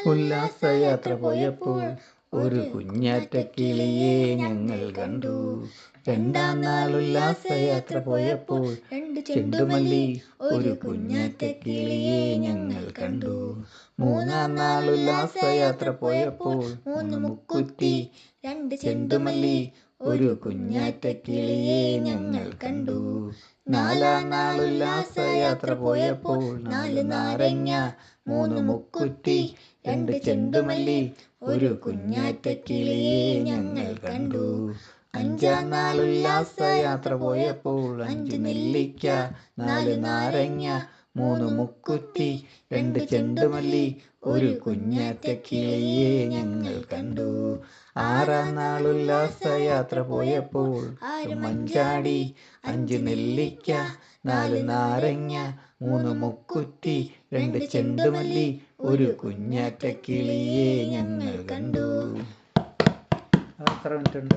ഉല്ലാസയാത്ര പോയപ്പോൾ ഒരു കുഞ്ഞാറ്റ കിളിയെ ഞങ്ങൾ കണ്ടു. രണ്ടാം നാൾ ഉല്ലാസയാത്ര പോയപ്പോൾ ചെണ്ടുമല്ലി ഒരു കുഞ്ഞാറ്റ കിളിയെ ഞങ്ങൾ കണ്ടു. മൂന്നാം നാൾ ഉല്ലാസയാത്ര പോയപ്പോൾ മൂന്ന് മുക്കുറ്റി രണ്ട് ചെണ്ടുമല്ലി ഒരു കുഞ്ഞാറ്റ കിളിയെ ഞങ്ങൾ കണ്ടു. നാലാം നാൾ ഉല്ലാസയാത്ര പോയപ്പോൾ നാല് നാരങ്ങ മൂന്ന് മുക്കുറ്റി രണ്ട് ചെണ്ടുമല്ലി ഒരു കുഞ്ഞാറ്റ കിളിയെ ഞങ്ങൾ കണ്ടു. അഞ്ചാം നാൾ ഉല്ലാസയാത്ര പോയപ്പോൾ അഞ്ച് നെല്ലിക്ക നാല് നാരങ്ങ മൂന്ന് മുക്കുറ്റി രണ്ട് ചെണ്ടുമല്ലി ഒരു കുഞ്ഞാറ്റ കിളിയെ ഞങ്ങൾ കണ്ടു. ആറാം നാൾ ഉല്ലാസയാത്ര പോയപ്പോൾ ആറ് മഞ്ചാടി അഞ്ച് നെല്ലിക്ക നാല് നാരങ്ങ മൂന്ന് മുക്കുറ്റി രണ്ട് ചെണ്ടുമല്ലി ഒരു കുഞ്ഞാറ്റ കിളിയെ ഞങ്ങൾ കണ്ടു. എത്ര മിനിറ്റ് ഉണ്ട്?